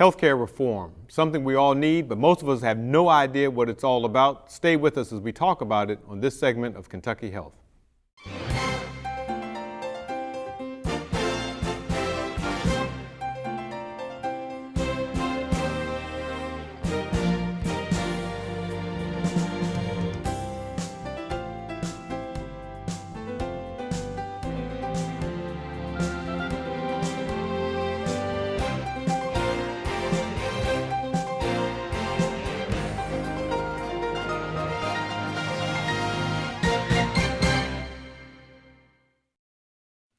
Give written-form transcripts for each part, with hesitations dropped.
Healthcare reform, something we all need, but most of us have no idea what it's all about. Stay with us as we talk about it on this segment of Kentucky Health.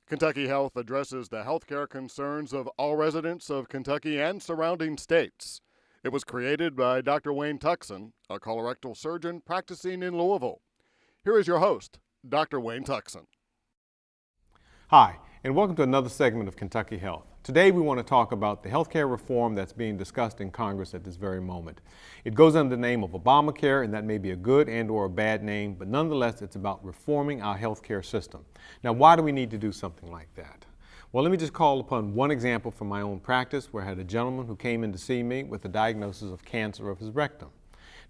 Kentucky Health addresses the healthcare concerns of all residents of Kentucky and surrounding states. It was created by Dr. Wayne Tuckson, a colorectal surgeon practicing in Louisville. Here is your host, Dr. Wayne Tuckson. Hi, and welcome to another segment of Kentucky Health. Today we want to talk about the healthcare reform that's being discussed in Congress at this very moment. It goes under the name of Obamacare, and that may be a good and or a bad name, but nonetheless it's about reforming our healthcare system. Now, why do we need to do something like that? Well, let me just call upon one example from my own practice where I had a gentleman who came in to see me with a diagnosis of cancer of his rectum.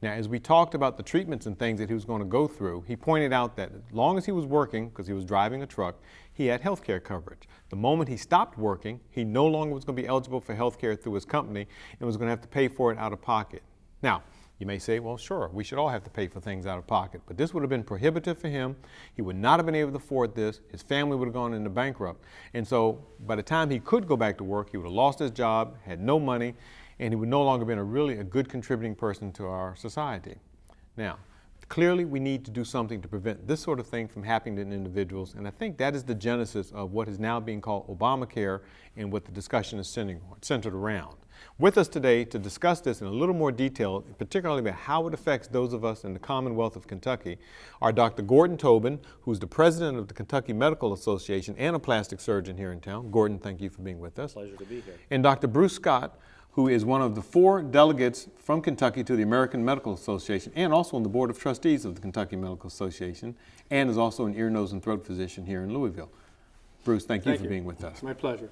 Now, as we talked about the treatments and things that he was going to go through, he pointed out that as long as he was working, because he was driving a truck, he had health care coverage. The moment he stopped working, he no longer was going to be eligible for health care through his company and was going to have to pay for it out of pocket. Now, you may say, well, sure, we should all have to pay for things out of pocket, but this would have been prohibitive for him. He would not have been able to afford this. His family would have gone into bankrupt. And so by the time he could go back to work, he would have lost his job, had no money, and he would no longer been a good contributing person to our society. Now, clearly we need to do something to prevent this sort of thing from happening to individuals, and I think that is the genesis of what is now being called Obamacare and what the discussion is centered around. With us today to discuss this in a little more detail, particularly about how it affects those of us in the Commonwealth of Kentucky, are Dr. Gordon Tobin, who's the president of the Kentucky Medical Association and a plastic surgeon here in town. Gordon, thank you for being with us. Pleasure to be here. And Dr. Bruce Scott, who is one of the 4 delegates from Kentucky to the American Medical Association and also on the Board of Trustees of the Kentucky Medical Association, and is also an ear, nose, and throat physician here in Louisville. Bruce, thank you for being with us. My pleasure.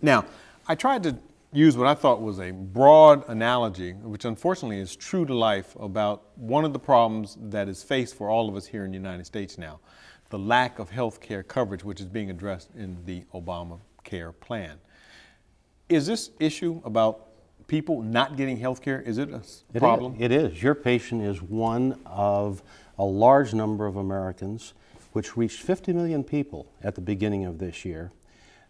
Now, I tried to use what I thought was a broad analogy, which unfortunately is true to life, about one of the problems that is faced for all of us here in the United States now, the lack of health care coverage, which is being addressed in the Obamacare plan. Is this issue about people not getting health care, is it a problem? It is. Your patient is one of a large number of Americans, which reached 50 million people at the beginning of this year.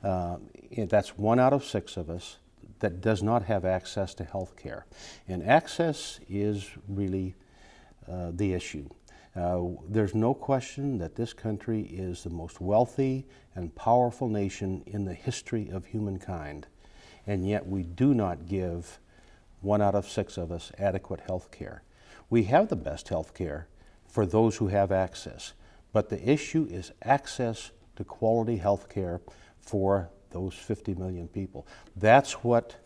That's 1 out of 6 of us that does not have access to health care. And access is really the issue. There's no question that this country is the most wealthy and powerful nation in the history of humankind. And yet we do not give 1 out of 6 of us adequate health care. We have the best health care for those who have access, but the issue is access to quality health care for those 50 million people. That's what,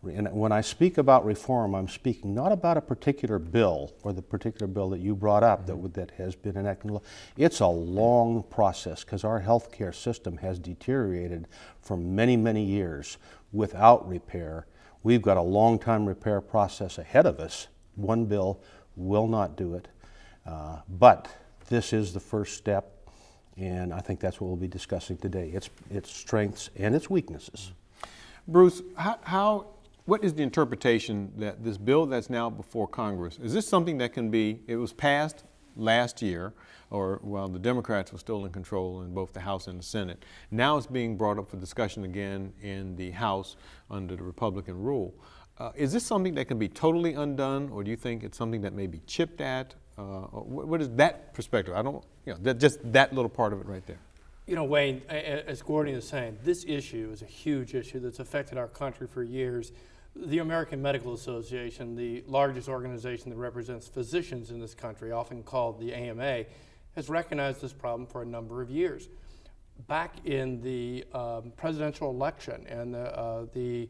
and when I speak about reform, I'm speaking not about a particular bill or the particular bill that you brought up that has been enacted. It's a long process because our health care system has deteriorated for many, many years without repair. We've got a long time repair process ahead of us. One bill will not do it, but this is the first step, and I think that's what we'll be discussing today, its strengths and its weaknesses. Bruce, what is the interpretation that this bill that's now before Congress, is this something that can be, it was passed last year, or while the Democrats were still in control in both the House and the Senate. Now it's being brought up for discussion again in the House under the Republican rule. Is this something that can be totally undone, or do you think it's something that may be chipped at? What is that perspective? Just that little part of it right there. You know, Wayne, as Gordon is saying, this issue is a huge issue that's affected our country for years. The American Medical Association, the largest organization that represents physicians in this country, often called the AMA, has recognized this problem for a number of years. Back in the presidential election and the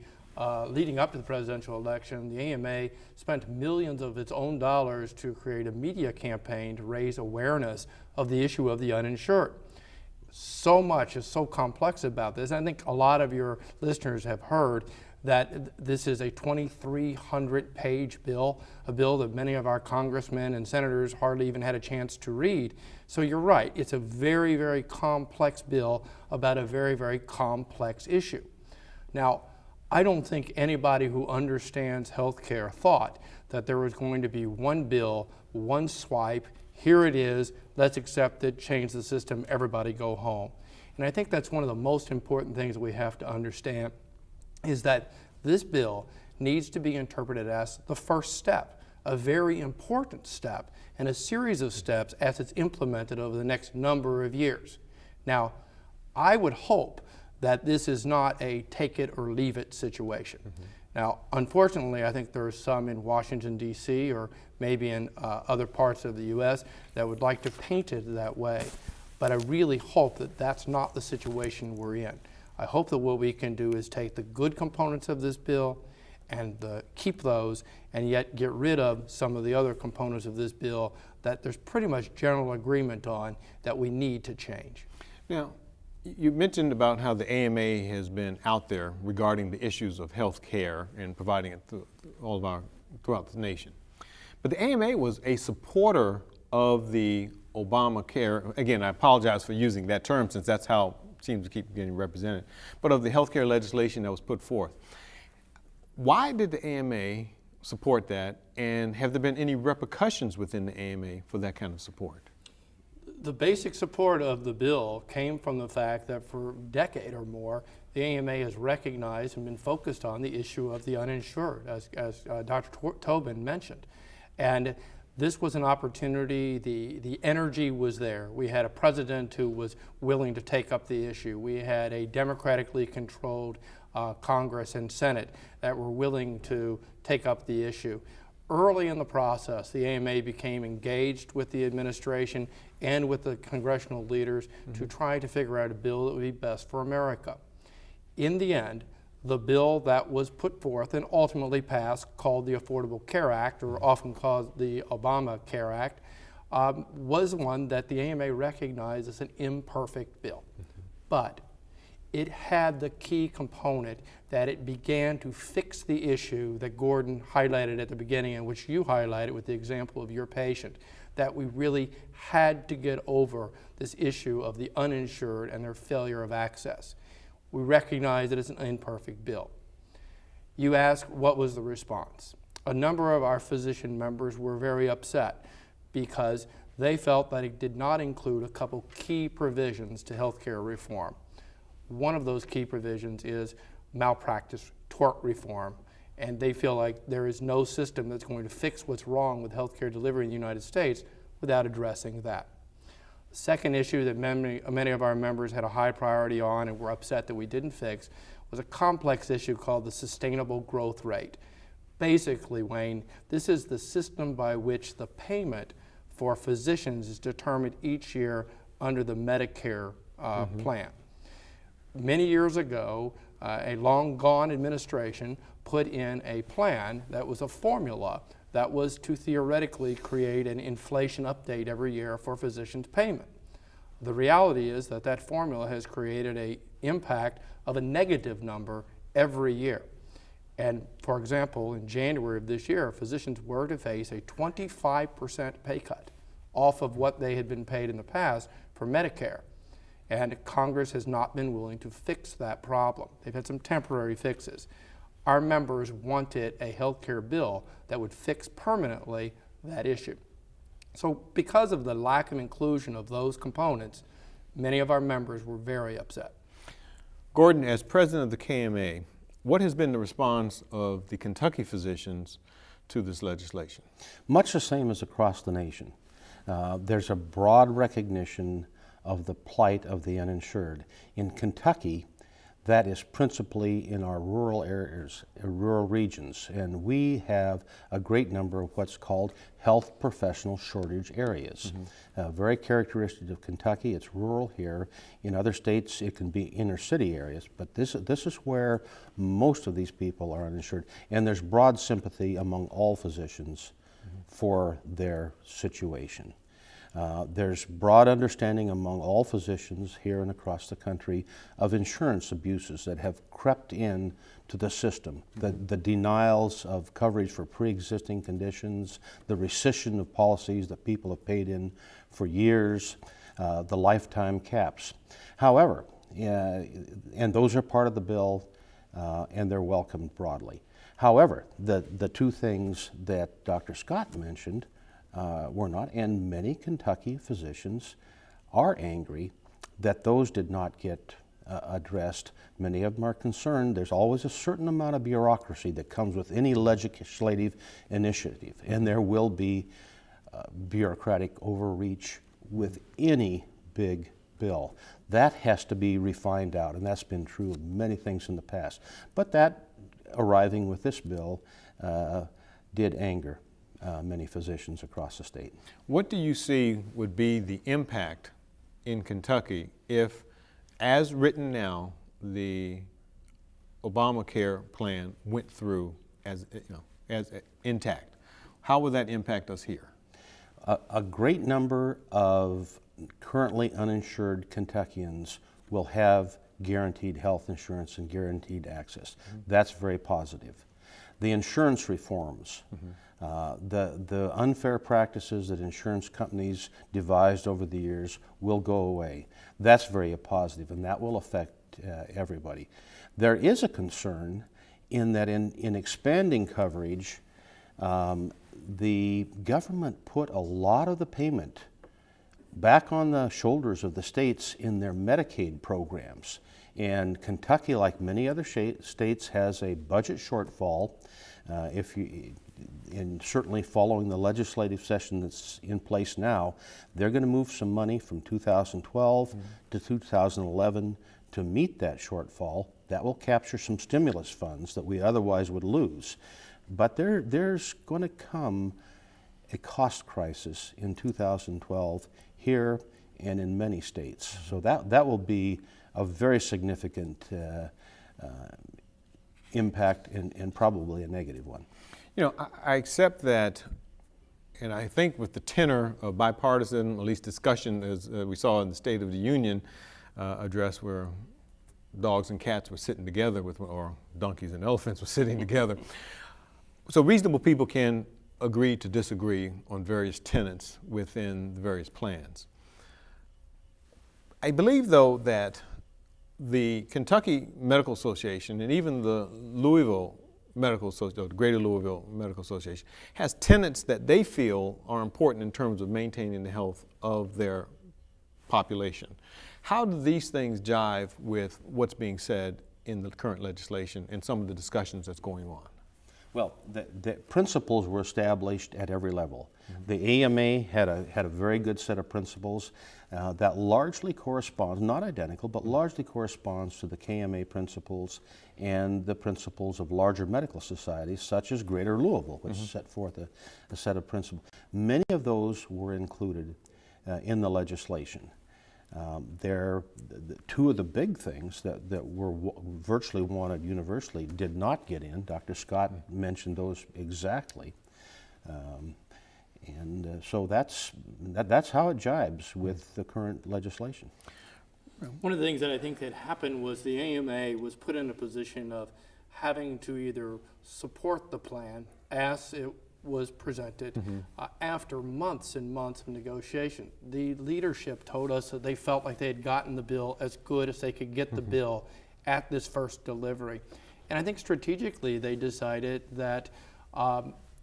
leading up to the presidential election, the AMA spent millions of its own dollars to create a media campaign to raise awareness of the issue of the uninsured. So much is so complex about this. I think a lot of your listeners have heard that this is a 2,300-page bill, a bill that many of our congressmen and senators hardly even had a chance to read. So you're right, it's a very, very complex bill about a very, very complex issue. Now, I don't think anybody who understands healthcare thought that there was going to be one bill, one swipe, here it is, let's accept it, change the system, everybody go home. And I think that's one of the most important things that we have to understand, is that this bill needs to be interpreted as the first step, a very important step, and a series of steps as it's implemented over the next number of years. Now, I would hope that this is not a take it or leave it situation. Now, unfortunately, I think there are some in Washington, D.C., or maybe in other parts of the U.S. that would like to paint it that way. But I really hope that that's not the situation we're in. I hope that what we can do is take the good components of this bill and keep those, and yet get rid of some of the other components of this bill that there's pretty much general agreement on that we need to change. Now, you mentioned about how the AMA has been out there regarding the issues of health care and providing it throughout the nation. But the AMA was a supporter of the Obamacare. Again, I apologize for using that term since that's how it seems to keep getting represented, but of the health care legislation that was put forth. Why did the AMA support that, and have there been any repercussions within the AMA for that kind of support? The basic support of the bill came from the fact that for a decade or more, the AMA has recognized and been focused on the issue of the uninsured, as Dr. Tobin mentioned. And this was an opportunity, the energy was there. We had a president who was willing to take up the issue. We had a democratically controlled Congress and Senate that were willing to take up the issue. Early in the process, the AMA became engaged with the administration and with the congressional leaders to try to figure out a bill that would be best for America. In the end, the bill that was put forth and ultimately passed, called the Affordable Care Act, or often called the Obamacare Act, was one that the AMA recognized as an imperfect bill. But it had the key component that it began to fix the issue that Gordon highlighted at the beginning, and which you highlighted with the example of your patient, that we really had to get over this issue of the uninsured and their failure of access. We recognize that it's an imperfect bill. You ask, what was the response? A number of our physician members were very upset because they felt that it did not include a couple key provisions to healthcare reform. One of those key provisions is malpractice tort reform, and they feel like there is no system that's going to fix what's wrong with healthcare delivery in the United States without addressing that. The second issue that many of our members had a high priority on and were upset that we didn't fix was a complex issue called the sustainable growth rate. Basically, Wayne, this is the system by which the payment for physicians is determined each year under the Medicare plan. Many years ago, a long-gone administration put in a plan that was a formula that was to theoretically create an inflation update every year for physicians' payment. The reality is that that formula has created an impact of a negative number every year. And for example, in January of this year, physicians were to face a 25% pay cut off of what they had been paid in the past for Medicare. And Congress has not been willing to fix that problem. They've had some temporary fixes. Our members wanted a health care bill that would fix permanently that issue. So because of the lack of inclusion of those components, many of our members were very upset. Gordon, as president of the KMA, what has been the response of the Kentucky physicians to this legislation? Much the same as across the nation. There's a broad recognition of the plight of the uninsured. In Kentucky, that is principally in our rural areas, rural regions, and we have a great number of what's called health professional shortage areas. Very characteristic of Kentucky. It's rural here. In other states, it can be inner city areas, but this is where most of these people are uninsured, and there's broad sympathy among all physicians for their situation. There's broad understanding among all physicians here and across the country of insurance abuses that have crept in to the system. The denials of coverage for pre-existing conditions, the rescission of policies that people have paid in for years, the lifetime caps. However, and those are part of the bill, and they're welcomed broadly. However, the two things that Dr. Scott mentioned were not, and many Kentucky physicians are angry that those did not get addressed. Many of them are concerned. There's always a certain amount of bureaucracy that comes with any legislative initiative, and there will be bureaucratic overreach with any big bill. That has to be refined out, and that's been true of many things in the past. But that, arriving with this bill, did anger many physicians across the state. What do you see would be the impact in Kentucky if, as written now, the Obamacare plan went through as intact? How would that impact us here? A great number of currently uninsured Kentuckians will have guaranteed health insurance and guaranteed access. That's very positive. The insurance reforms, the unfair practices that insurance companies devised over the years will go away. That's very positive, and that will affect everybody. There is a concern in that in expanding coverage, the government put a lot of the payment back on the shoulders of the states in their Medicaid programs. And Kentucky, like many other states, has a budget shortfall. Certainly following the legislative session that's in place now, they're going to move some money from 2012 to 2011 to meet that shortfall. That will capture some stimulus funds that we otherwise would lose. But there's going to come a cost crisis in 2012 here and in many states. So that will be a very significant impact and probably a negative one. You know, I accept that, and I think with the tenor of bipartisan, at least discussion, as we saw in the State of the Union address, where dogs and cats were sitting together or donkeys and elephants were sitting together. So reasonable people can agree to disagree on various tenets within the various plans. I believe, though, that the Kentucky Medical Association and even the Louisville Medical Association, the Greater Louisville Medical Association, has tenets that they feel are important in terms of maintaining the health of their population. How do these things jive with what's being said in the current legislation and some of the discussions that's going on? Well, the principles were established at every level. The AMA had a very good set of principles that largely corresponds, not identical, but largely corresponds to the KMA principles and the principles of larger medical societies, such as Greater Louisville, which set forth a set of principles. Many of those were included in the legislation. Two of the big things that were virtually wanted universally did not get in. Dr. Scott mentioned those exactly. So that's how it jibes with the current legislation. One of the things that I think that happened was the AMA was put in a position of having to either support the plan as it was presented after months and months of negotiation. The leadership told us that they felt like they had gotten the bill as good as they could get the bill at this first delivery. And I think strategically they decided that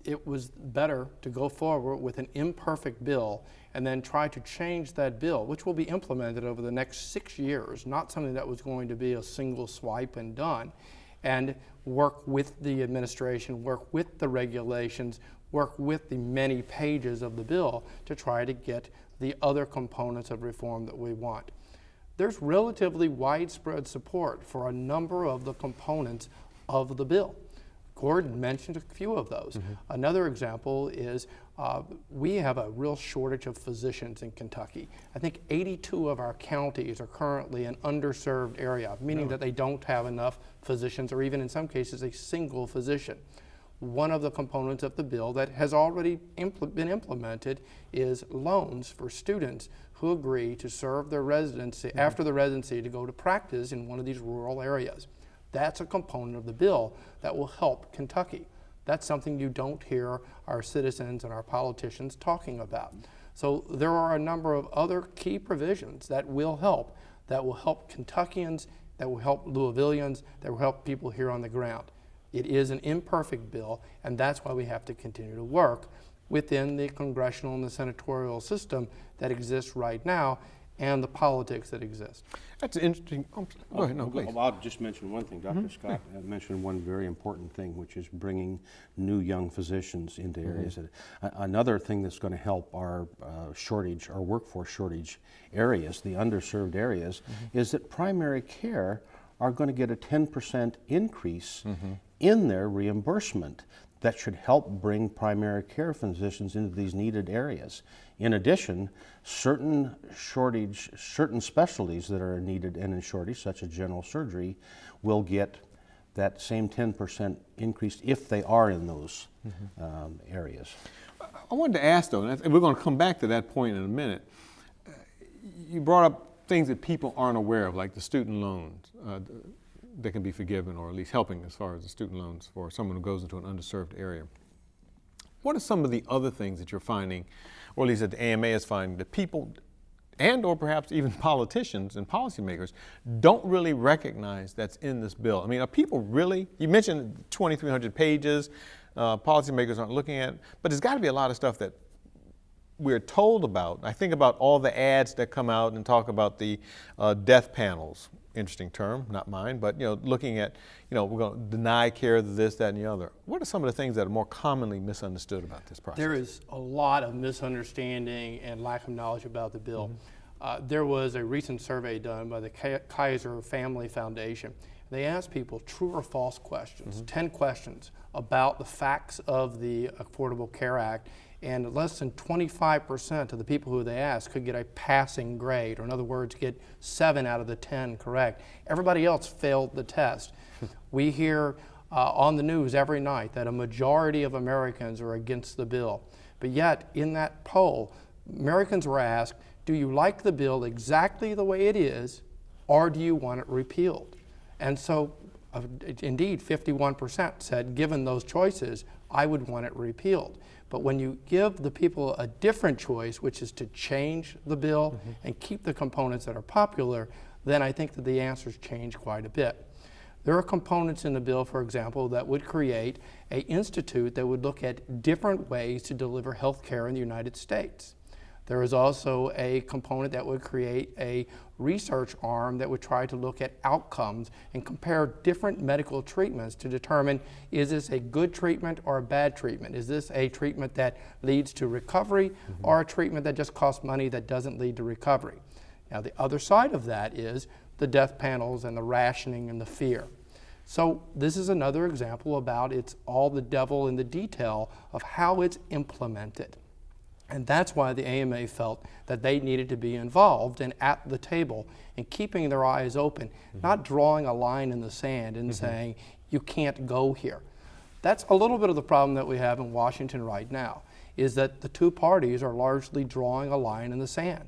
it was better to go forward with an imperfect bill and then try to change that bill, which will be implemented over the next 6 years, not something that was going to be a single swipe and done, and work with the administration, work with the regulations, work with the many pages of the bill to try to get the other components of reform that we want. There's relatively widespread support for a number of the components of the bill. Gordon mentioned a few of those. Another example is we have a real shortage of physicians in Kentucky. I think 82 of our counties are currently an underserved area, meaning that they don't have enough physicians or even in some cases a single physician. one of the components of the bill that has already been implemented is loans for students who agree to serve their residency, after the residency, to go to practice in one of these rural areas. That's a component of the bill that will help Kentucky. That's something you don't hear our citizens and our politicians talking about. So there are a number of other key provisions that will help Kentuckians, that will help Louisvillians, that will help people here on the ground. It is an imperfect bill, and that's why we have to continue to work within the congressional and the senatorial system that exists right now and the politics that exist. That's interesting. Go ahead, no, please. I'll just mention one thing. Dr. Scott mentioned one very important thing, which is bringing new young physicians into areas. Another thing that's going to help our our workforce shortage areas, the underserved areas, is that primary care are going to get a 10% increase in their reimbursement. That should help bring primary care physicians into these needed areas. In addition, certain specialties that are needed and in shortage, such as general surgery, will get that same 10% increase if they are in those areas. I wanted to ask though, and we're going to come back to that point in a minute. You brought up things that people aren't aware of, like the student loans that can be forgiven, or at least helping as far as the student loans for someone who goes into an underserved area. What are some of the other things that you're finding, or at least that the AMA is finding, that people and or perhaps even politicians and policymakers don't really recognize that's in this bill? I mean, are people really, you mentioned 2,300 pages, policymakers aren't looking at it, but there's got to be a lot of stuff that we're told about. I think about all the ads that come out and talk about the death panels. Interesting term, not mine, but looking at, we're going to deny care of this, that, and the other. What are some of the things that are more commonly misunderstood about this process? There is a lot of misunderstanding and lack of knowledge about the bill. There was a recent survey done by the Kaiser Family Foundation. They asked people true or false questions, 10 questions about the facts of the Affordable Care Act, and less than 25% of the people who they asked could get a passing grade, or in other words, get 7 out of the 10 correct. Everybody else failed the test. We hear on the news every night that a majority of Americans are against the bill. But yet, in that poll, Americans were asked, do you like the bill exactly the way it is, or do you want it repealed? And so, indeed, 51% said, given those choices, I would want it repealed. But when you give the people a different choice, which is to change the bill and keep the components that are popular, then I think that the answers change quite a bit. There are components in the bill, for example, that would create an institute that would look at different ways to deliver health care in the United States. There is also a component that would create a research arm that would try to look at outcomes and compare different medical treatments to determine, is this a good treatment or a bad treatment? Is this a treatment that leads to recovery or a treatment that just costs money that doesn't lead to recovery? Now, the other side of that is the death panels and the rationing and the fear. So this is another example about it's all the devil in the detail of how it's implemented. And that's why the AMA felt that they needed to be involved and at the table and keeping their eyes open, not drawing a line in the sand and saying, you can't go here. That's a little bit of the problem that we have in Washington right now, is that the two parties are largely drawing a line in the sand.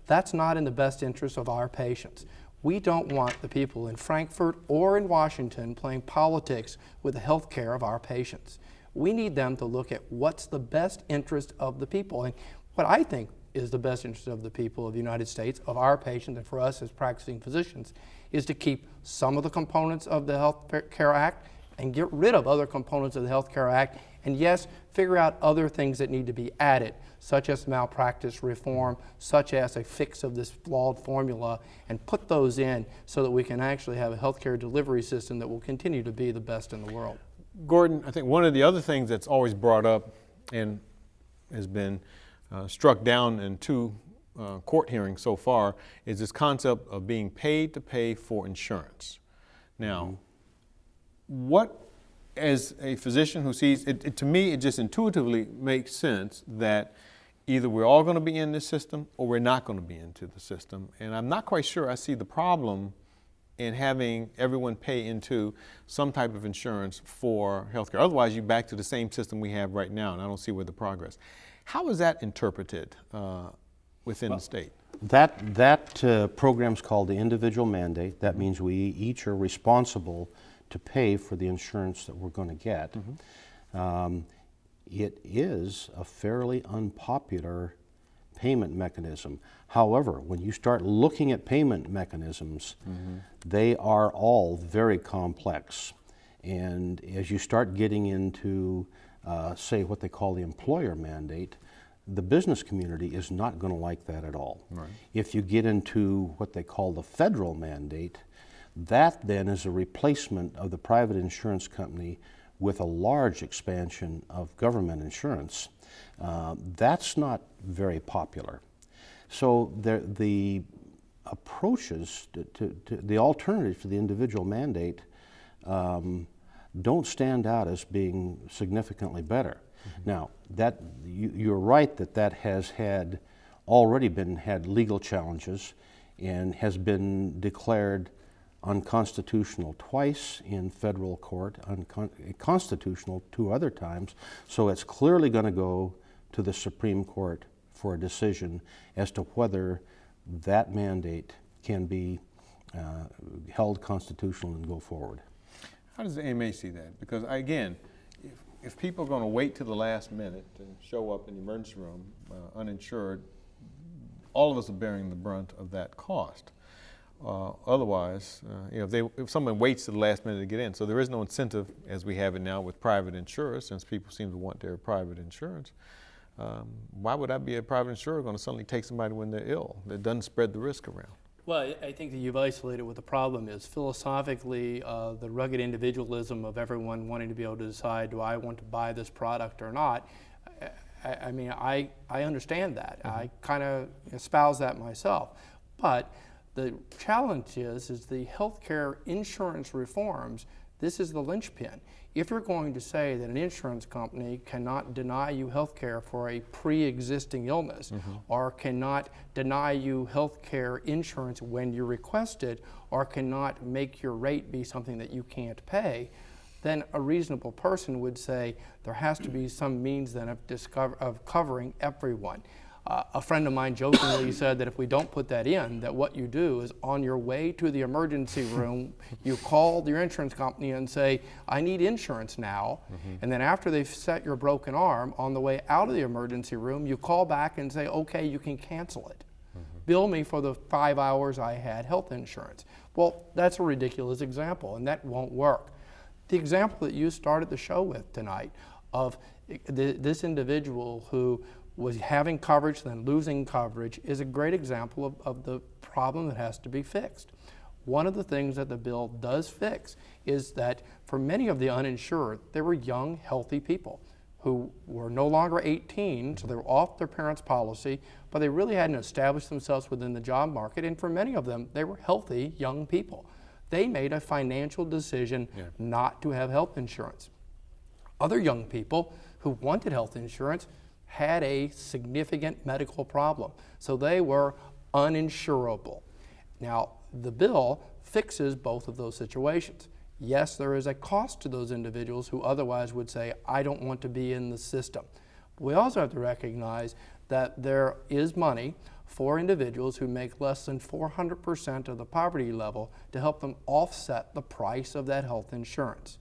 That's not in the best interest of our patients. We don't want the people in Frankfurt or in Washington playing politics with the health care of our patients. We need them to look at what's the best interest of the people. And what I think is the best interest of the people of the United States, of our patients, and for us as practicing physicians, is to keep some of the components of the Health Care Act and get rid of other components of the Health Care Act. And yes, figure out other things that need to be added, such as malpractice reform, such as a fix of this flawed formula, and put those in so that we can actually have a healthcare delivery system that will continue to be the best in the world. Gordon, I think one of the other things that's always brought up and has been struck down in 2 court hearings so far is this concept of being paid to pay for insurance. Now, what, as a physician who sees it, to me, it just intuitively makes sense that either we're all going to be in this system or we're not going to be into the system. And I'm not quite sure I see the problem and having everyone pay into some type of insurance for healthcare. Otherwise, you're back to the same system we have right now, and I don't see where the progress. How is that interpreted within the state? That program's called the individual mandate. That means we each are responsible to pay for the insurance that we're going to get. It is a fairly unpopular payment mechanism. However, when you start looking at payment mechanisms, they are all very complex. And as you start getting into, say, what they call the employer mandate, the business community is not going to like that at all. Right. If you get into what they call the federal mandate, that then is a replacement of the private insurance company with a large expansion of government insurance. That's not very popular. So the approaches to the alternative to the individual mandate don't stand out as being significantly better. Now, you're right that has already had legal challenges and has been declared unconstitutional twice in federal court, constitutional 2 other times, so it's clearly going to go to the Supreme Court for a decision as to whether that mandate can be held constitutional and go forward. How does the AMA see that? Because again, if people are going to wait till the last minute to show up in the emergency room uninsured, all of us are bearing the brunt of that cost. Otherwise, if someone waits to the last minute to get in, so there is no incentive as we have it now with private insurers, since people seem to want their private insurance. Why would I be a private insurer going to suddenly take somebody when they're ill? That doesn't spread the risk around. Well, I think that you've isolated what the problem is. Philosophically, the rugged individualism of everyone wanting to be able to decide, do I want to buy this product or not? I mean, I understand that. I kind of espouse that myself. But the challenge is the healthcare insurance reforms. This is the linchpin. If you're going to say that an insurance company cannot deny you health care for a pre-existing illness, or cannot deny you health care insurance when you request it, or cannot make your rate be something that you can't pay, then a reasonable person would say there has to be some means then of covering everyone. A friend of mine jokingly said that if we don't put that in, that what you do is on your way to the emergency room, you call your insurance company and say, I need insurance now. And then after they've set your broken arm, on the way out of the emergency room, you call back and say, okay, you can cancel it. Bill me for the 5 hours I had health insurance. Well, that's a ridiculous example, and that won't work. The example that you started the show with tonight of this individual who was having coverage, then losing coverage, is a great example of the problem that has to be fixed. One of the things that the bill does fix is that for many of the uninsured, they were young, healthy people who were no longer 18, so they were off their parents' policy, but they really hadn't established themselves within the job market, and for many of them, they were healthy, young people. They made a financial decision not to have health insurance. Other young people who wanted health insurance had a significant medical problem, so they were uninsurable. Now, the bill fixes both of those situations. Yes, there is a cost to those individuals who otherwise would say, I don't want to be in the system. But we also have to recognize that there is money for individuals who make less than 400% of the poverty level to help them offset the price of that health insurance.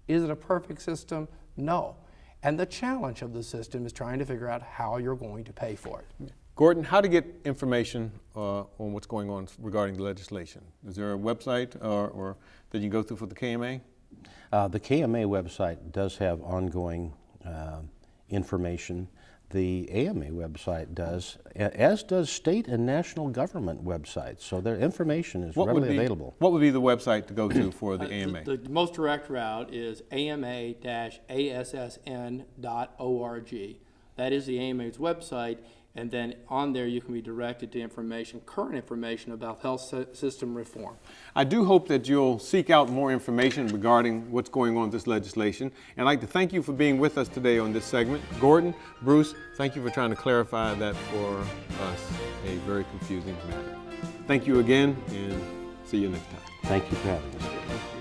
Is it a perfect system? No. And the challenge of the system is trying to figure out how you're going to pay for it. Gordon, how to get information on what's going on regarding the legislation? Is there a website or that you go through for the KMA? The KMA website does have ongoing information. The AMA website does, as does state and national government websites. So their information is readily available. What would be the website to go to for the AMA? The most direct route is ama-assn.org. That is the AMA's website, and then on there you can be directed to information, current information about health system reform. I do hope that you'll seek out more information regarding what's going on with this legislation. And I'd like to thank you for being with us today on this segment. Gordon, Bruce, thank you for trying to clarify that for us, a very confusing matter. Thank you again, and See you next time. Thank you for having us.